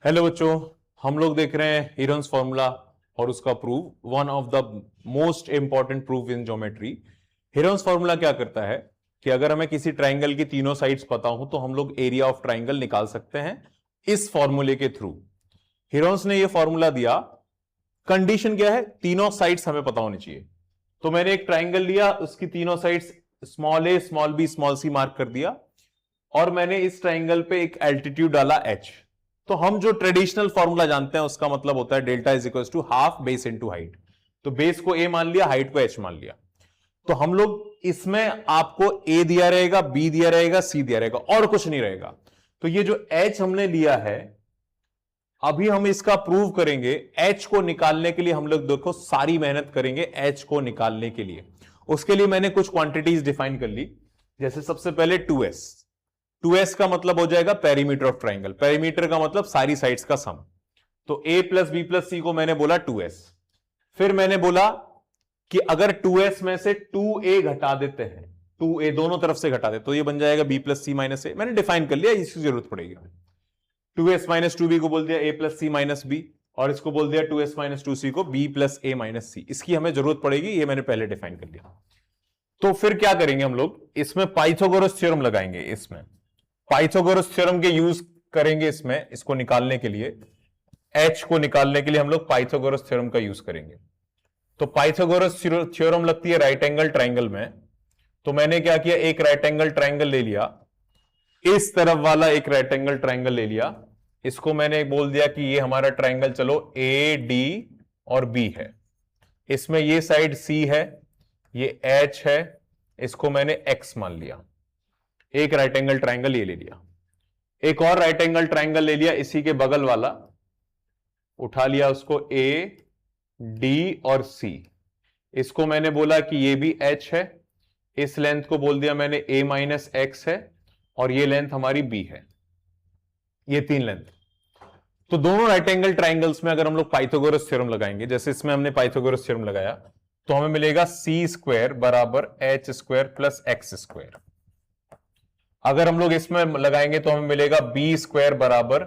Hello बच्चों, हम लोग देख रहे हैं हीरोन्स फॉर्मूला और उसका proof, one of the most important proof in geometry. Heron's formula क्या करता है कि अगर हमें किसी ट्राइंगल की तीनों साइड्स पता हो तो हम लोग एरिया ऑफ ट्राइंगल निकाल सकते हैं इस फॉर्मूले के थ्रू। हीरोन्स ने यह फॉर्मूला दिया, कंडीशन क्या है, तीनों साइड्स हमें पता होनी चाहिए। तो मैंने एक ट्राइंगल लिया, उसकी तीनों sides small a small b small c mark कर दिया और मैंने इस ट्राइंगल पे एक एल्टीट्यूड डाला h। तो हम जो ट्रेडिशनल फॉर्मूला जानते हैं उसका मतलब होता है delta is equal to half base into height. तो बेस को a मान लिया, हाइट को h मान लिया। तो हम लोग इसमें आपको a दिया रहेगा, b दिया रहेगा, c दिया रहेगा और कुछ नहीं रहेगा। तो ये जो h हमने लिया है, अभी हम इसका प्रूव करेंगे। h को निकालने के लिए हम लोग देखो सारी मेहनत करेंगे h को निकालने के लिए। उसके लिए मैंने कुछ क्वांटिटीज डिफाइन कर ली। जैसे सबसे पहले 2s का मतलब हो जाएगा पेरीमीटर ऑफ ट्राइंगल। पेरीमीटर का मतलब सारी साइड्स का सम। तो a प्लस बी प्लस सी को मैंने बोला 2s। फिर मैंने बोला कि अगर 2s में से 2a घटा देते हैं, 2a दोनों तरफ से घटा दे तो ये बन जाएगा b प्लस सी माइनस ए। मैंने डिफाइन कर लिया, इसकी जरूरत पड़ेगी। 2s माइनस 2b को बोल दिया a plus c minus b और इसको बोल दिया 2s माइनस 2c को b plus a minus c. इसकी हमें जरूरत पड़ेगी, ये मैंने पहले डिफाइन कर लिया। तो फिर क्या करेंगे हम लोग, इसमें पाइथागोरस थ्योरम लगाएंगे। इसमें पाइथागोरस थ्योरम के यूज करेंगे इसमें, इसको निकालने के लिए, h को निकालने के लिए हम लोग पाइथागोरस थ्योरम का यूज करेंगे। तो पाइथागोरस थ्योरम लगती है राइट एंगल ट्राइंगल में। तो मैंने क्या किया, एक राइट एंगल ट्राइंगल ले लिया, इस तरफ वाला एक राइट एंगल ट्राइंगल ले लिया। इसको मैंने बोल दिया कि ये हमारा ट्राइंगल चलो ए डी और बी है। इसमें ये साइड c है, ये h है, इसको मैंने x मान लिया। एक राइट एंगल ट्राइंगल ये ले लिया। एक और राइट एंगल ट्राइंगल ले लिया, इसी के बगल वाला उठा लिया, उसको a d और c। इसको मैंने बोला कि ये भी h है, इस लेंथ को बोल दिया मैंने a माइनस x है और ये लेंथ हमारी b है। ये तीन लेंथ। तो दोनों राइट एंगल ट्राइंगल्स में अगर हम लोग पाइथागोरस थ्योरम लगाएंगे, जैसे इसमें हमने पाइथागोरस थ्योरम लगाया, तो हमें मिलेगा सी स्क्वायर बराबर h square plus x square. अगर हम लोग इसमें लगाएंगे तो हमें मिलेगा बी स्क्वायर बराबर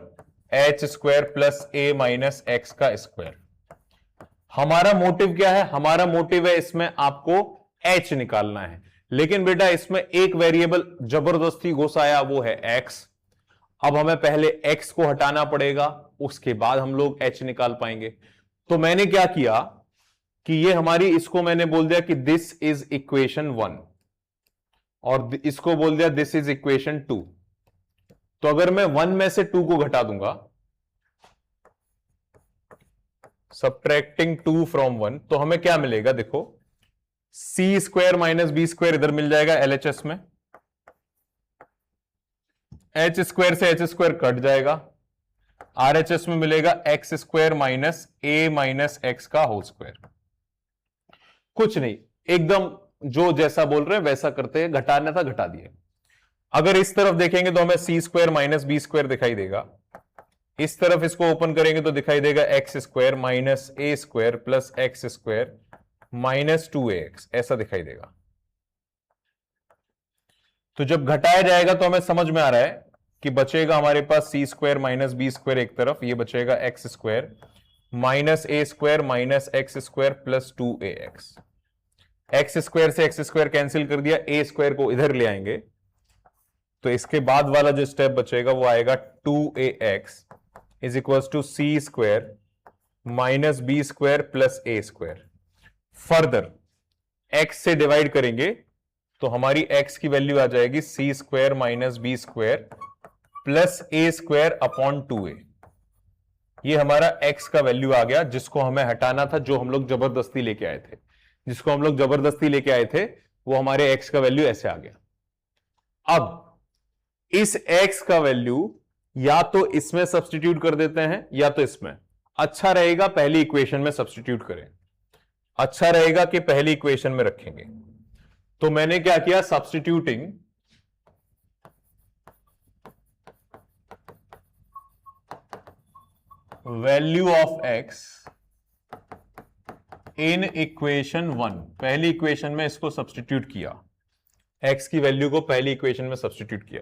h square plus a minus x का स्क्वायर। हमारा मोटिव क्या है, हमारा मोटिव है इसमें आपको एच निकालना है। लेकिन बेटा इसमें एक वेरिएबल जबरदस्ती घुस आया, वो है एक्स। अब हमें पहले x को हटाना पड़ेगा, उसके बाद हम लोग h निकाल पाएंगे। तो मैंने क्या किया कि ये हमारी, इसको मैंने बोल दिया कि दिस इज इक्वेशन 1 और इसको बोल दिया दिस इज इक्वेशन 2। तो अगर मैं 1 में से 2 को घटा दूंगा, सब्ट्रैक्टिंग 2 फ्रॉम 1, तो हमें क्या मिलेगा, देखो सी स्क्वायर माइनस बी स्क्वायर इधर मिल जाएगा LHS में, एच स्क्वायर से एच स्क्वायर कट जाएगा, RHS में मिलेगा एक्स स्क्वायर माइनस ए माइनस एक्स का होल स्क्वायर। कुछ नहीं, एकदम जो जैसा बोल रहे हैं वैसा करते हैं, घटाना था घटा दिए। अगर इस तरफ देखेंगे तो हमें सी स्क्वायर माइनस बी स्क्वायर दिखाई देगा। इस तरफ इसको ओपन करेंगे तो दिखाई देगा x square minus a square plus x square minus 2ax, ऐसा दिखाई देगा। तो जब घटाया जाएगा तो हमें समझ में आ रहा है कि बचेगा हमारे पास c square minus b square एक तरफ, ये बचेगा x square minus a square minus x square plus 2ax। X square से एक्स स्क्वायर कैंसिल कर दिया, ए स्क्वायर को इधर ले आएंगे तो इसके बाद वाला जो स्टेप बचेगा वो आएगा 2ax is equal to c square minus b square plus a square. Further x से डिवाइड करेंगे तो हमारी x की वैल्यू आ जाएगी c square minus b square plus a square upon 2a। ये हमारा x का वैल्यू आ गया, जिसको हमें हटाना था, जो हम लोग जबरदस्ती लेके आए थे। जिसको हम लोग जबरदस्ती लेके आए थे वो हमारे x का वैल्यू ऐसे आ गया। अब इस x का वैल्यू या तो इसमें सब्स्टिट्यूट कर देते हैं या तो इसमें। अच्छा रहेगा पहली इक्वेशन में सब्स्टिट्यूट करें, अच्छा रहेगा कि पहली इक्वेशन में रखेंगे। तो मैंने क्या किया, substituting value of x in equation 1, पहली इक्वेशन में इसको सब्स्टिट्यूट किया, x की वैल्यू को पहली इक्वेशन में सब्स्टिट्यूट किया।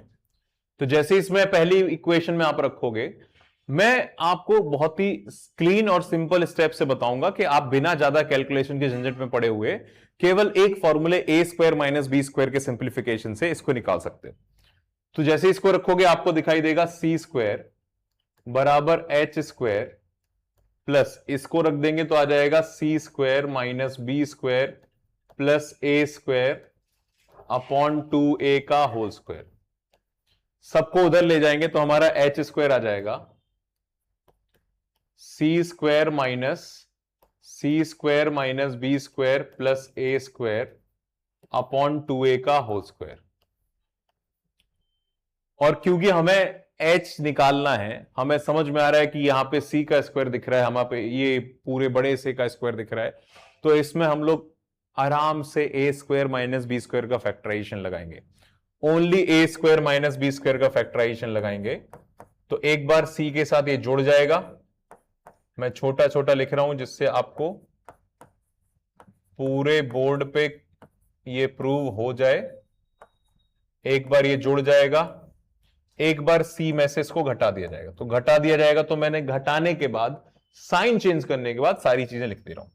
तो जैसे इसमें पहली इक्वेशन में आप रखोगे मैं आपको बहुत ही क्लीन और सिंपल स्टेप से बताऊंगा कि आप बिना ज्यादा कैलकुलेशन के झंझट में पड़े हुए केवल एक फॉर्मूले ए स्क्वायर माइनस बी स्क्वायर के सिंप्लीफिकेशन से इसको निकाल सकते हैं। तो जैसे इसको रखोगे आपको दिखाई देगा सी स्क्वायर बराबर एच स्क्वायर प्लस इसको रख देंगे तो आ जाएगा c square minus b square plus a square upon 2a का होल स्क्वायर। सबको उधर ले जाएंगे तो हमारा एच स्क्वायर आ जाएगा c square minus b square plus a square upon 2a का होल स्क्वायर। और क्योंकि हमें h निकालना है, हमें समझ में आ रहा है कि यहां पे c का स्क्वायर दिख रहा है, हमारे पे ये पूरे बड़े से का स्क्वायर दिख रहा है, तो इसमें हम लोग आराम से a square minus b square का फैक्टराइजेशन लगाएंगे। Only a square minus b square का फैक्टराइजेशन लगाएंगे तो एक बार c के साथ ये जुड़ जाएगा। मैं छोटा छोटा लिख रहा हूं जिससे आपको पूरे बोर्ड पे ये प्रूव हो जाए। एक बार ये जुड़ जाएगा, एक बार सी में से इसको घटा दिया जाएगा, तो घटा दिया जाएगा तो मैंने घटाने के बाद साइन चेंज करने के बाद सारी चीजें लिख दे रहा हूं।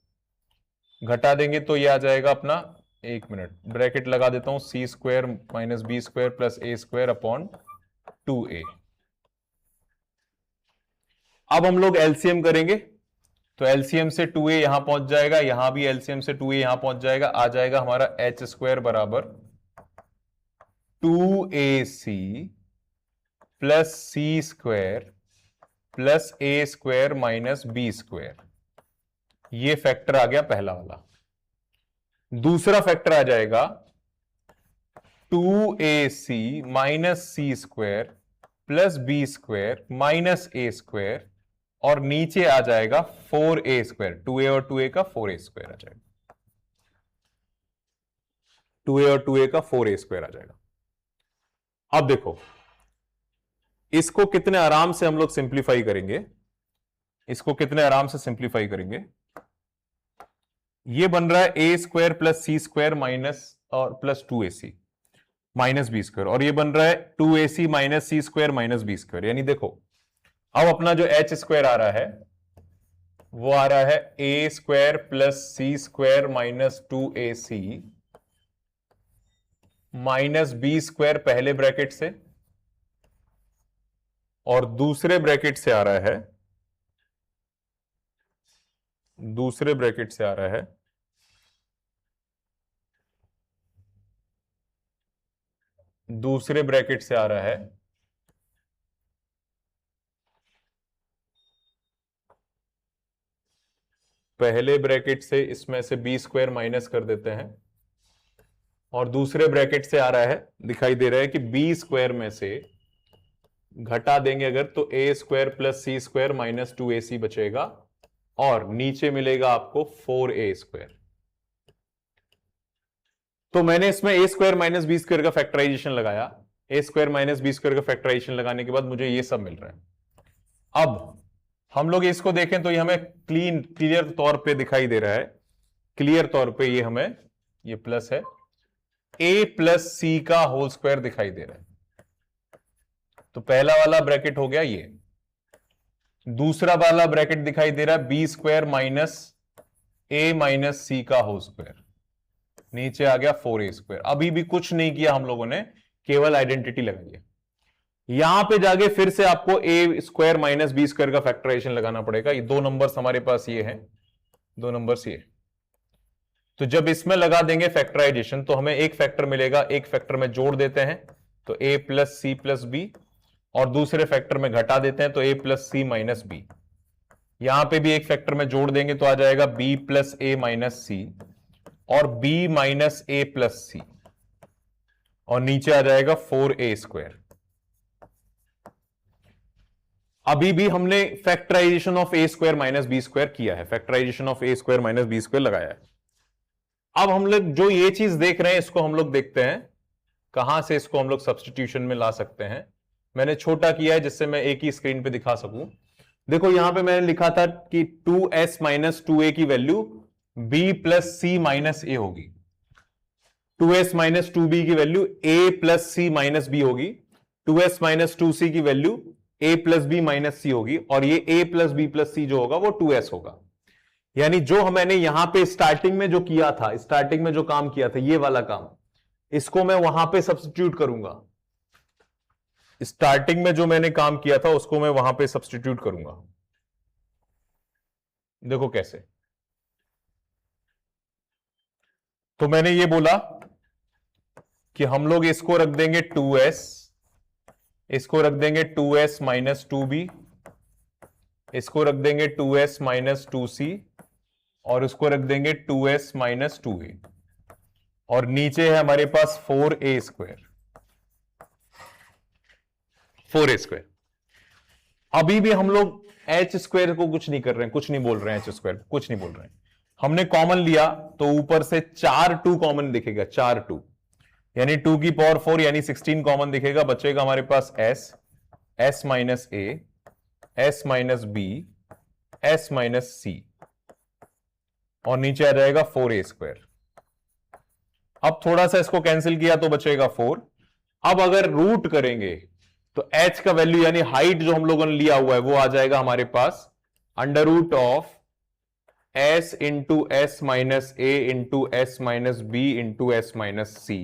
घटा देंगे तो ये आ जाएगा अपना, एक मिनट ब्रैकेट लगा देता हूं, c square minus b square plus a square upon 2a। अब हम लोग एलसीएम करेंगे तो एलसीएम से 2a यहां पहुंच जाएगा, यहां भी एलसीएम से 2a यहां पहुंच जाएगा, आ जाएगा हमारा एच स्क्वायर बराबर 2ac plus c square plus a square minus b square. ये फैक्टर आ गया पहला वाला। दूसरा फैक्टर आ जाएगा 2ac minus c square plus b square minus a square, और नीचे आ जाएगा 4a स्क्वायर, 2a और 2a का 4a स्क्वायर आ जाएगा, 2a और 2a का 4a स्क्वायर आ जाएगा। अब देखो इसको कितने आराम से हम लोग सिंप्लीफाई करेंगे, इसको कितने आराम से सिंप्लीफाई करेंगे। ये बन रहा है a square plus c square minus और plus 2ac minus b square, और ये बन रहा है 2ac minus c square minus b square. यानी देखो अब अपना जो एच स्क्वायर आ रहा है वो आ रहा है a square plus c square minus 2ac minus b square पहले ब्रैकेट से, और दूसरे ब्रैकेट से आ रहा है, दूसरे ब्रैकेट से आ रहा है दूसरे ब्रैकेट से आ रहा है पहले ब्रैकेट से इसमें से बी स्क्वायर माइनस कर देते हैं, और दूसरे ब्रैकेट से आ रहा है, दिखाई दे रहा है कि बी स्क्वायर में से घटा देंगे अगर तो ए square plus c square minus 2ac बचेगा, और नीचे मिलेगा आपको 4a स्क्वायर। तो मैंने इसमें ए स्क्वायर माइनस बी स्क्वायर का फैक्टराइजेशन लगाया, ए स्क्वायर माइनस बी स्क्वायर का फैक्टराइजेशन लगाने के बाद मुझे ये सब मिल रहा है। अब हम लोग इसको देखें तो ये हमें क्लियर तौर पे दिखाई दे रहा है, क्लियर तौर पे ये हमें ये प्लस है, a प्लस सी का होल स्क्वायर दिखाई दे रहा है। तो पहला वाला ब्रैकेट हो गया ये, दूसरा वाला ब्रैकेट दिखाई दे रहा है बी स्क्वायर माइनस ए माइनस सी का होल स्क्वायर, नीचे आ गया 4a स्क्वायर। अभी भी कुछ नहीं किया हम लोगों ने, केवल आइडेंटिटी लगाई है। यहां पे जाके फिर से आपको ए स्क्वायर माइनस बी स्क्वायर का फैक्टराइजेशन लगाना पड़ेगा। ये दो नंबर्स हमारे पास ये हैं, दो नंबर्स ये, तो जब इसमें लगा देंगे फैक्टराइजेशन तो हमें एक फैक्टर मिलेगा, एक फैक्टर में जोड़ देते हैं तो a plus c plus b, और दूसरे फैक्टर में घटा देते हैं तो a plus c minus b. यहां पे भी एक फैक्टर में जोड़ देंगे तो आ जाएगा b plus a minus c और b minus a plus c, और नीचे आ जाएगा 4a स्क्वायर। अभी भी हमने factorization of a square minus b square किया है, factorization of a square minus b square लगाया है। अब हम लोग जो ये चीज देख रहे हैं इसको हम लोग देखते हैं कहां से इसको हम लोग सब्स्टिट्यूशन में ला सकते हैं। मैंने छोटा किया है जिससे मैं एक ही स्क्रीन पे दिखा सकूं। देखो यहां पे मैंने लिखा था कि 2s माइनस 2a की value b plus c minus a होगी, 2s माइनस 2b की value a plus c minus b होगी, 2s माइनस 2c की value a plus b minus c होगी, और ये a plus b plus c जो होगा वो 2s होगा। यानी जो मैंने यहां पे स्टार्टिंग में जो किया था, स्टार्टिंग में जो काम किया था, ये वाला काम, इसको मैं वहां पे सब्स्टिट्यूट करूंगा। स्टार्टिंग में जो मैंने काम किया था उसको मैं वहां पे सब्स्टिट्यूट करूंगा। देखो कैसे। तो मैंने ये बोला कि हम लोग इसको रख देंगे 2s, इसको रख देंगे 2s माइनस 2b, इसको रख देंगे 2s माइनस 2c, और इसको रख देंगे 2s माइनस 2a, और नीचे है हमारे पास 4a स्क्वायर, 4a स्क्वायर। अभी भी हम लोग h स्क्वायर को कुछ नहीं कर रहे हैं, कुछ नहीं बोल रहे हैं, h स्क्वायर कुछ नहीं बोल रहे हैं। हमने कॉमन लिया तो ऊपर से 4 2 कॉमन दिखेगा, 4 2, यानी 2 की पावर 4 यानी 16 कॉमन दिखेगा। बचेगा हमारे पास s minus a, s minus b, s minus c, और नीचे आ जाएगा 4a स्क्वायर। अब थोड़ा सा इसको कैंसिल किया तो बचेगा 4। अब अगर रूट करेंगे तो h का वैल्यू यानी हाइट जो हम लोगों ने लिया हुआ है वो आ जाएगा हमारे पास under root of s into s minus a into s minus b into s minus c।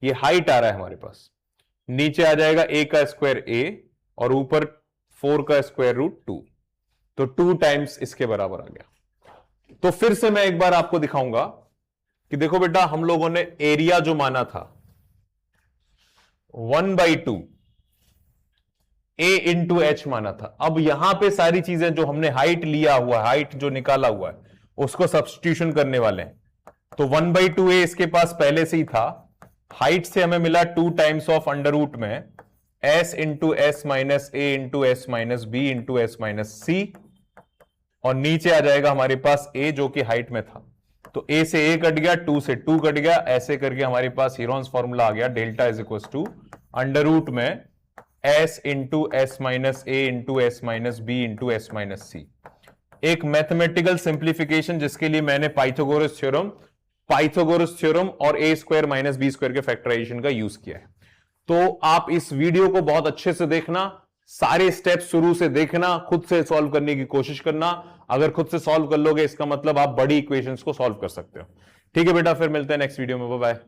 ये हाइट आ रहा है हमारे पास। नीचे आ जाएगा a का स्क्वायर a, और ऊपर 4 का स्क्वायर रूट 2, तो 2 टाइम्स इसके बराबर आ गया। तो फिर से मैं एक बार आपको दिखाऊंगा कि देखो बेटा, हम लोगों ने एरिया जो माना था 1/2 a इंटू एच माना था। अब यहां पे सारी चीजें जो हमने हाइट लिया हुआ है, हाइट जो निकाला हुआ है, उसको सब्स्टिट्यूशन करने वाले हैं। तो 1/2 a इसके पास पहले से ही था, हाइट से हमें मिला 2 टाइम्स ऑफ अंडर रूट में s into s minus a into s minus b into s minus c, और नीचे आ जाएगा हमारे पास a जो कि हाइट में था। तो a से a कट गया, 2 से 2 कट गया, ऐसे करके हमारे पास हीरोन्स फॉर्मूला आ गया, delta is equal to under root में s into s minus a into s minus b into s minus c। एक मैथमेटिकल सिंप्लीफिकेशन जिसके लिए मैंने पाइथागोरस थ्योरम और a square minus b square के फैक्टराइजेशन का यूज किया है। तो आप इस वीडियो को बहुत अच्छे से देखना, सारे स्टेप्स शुरू से देखना, खुद से सॉल्व करने की कोशिश करना। अगर खुद से सॉल्व कर लोगे इसका मतलब आप बड़ी इक्वेशंस को सॉल्व कर सकते हो। ठीक है बेटा, फिर मिलते हैं नेक्स्ट वीडियो में। Bye bye.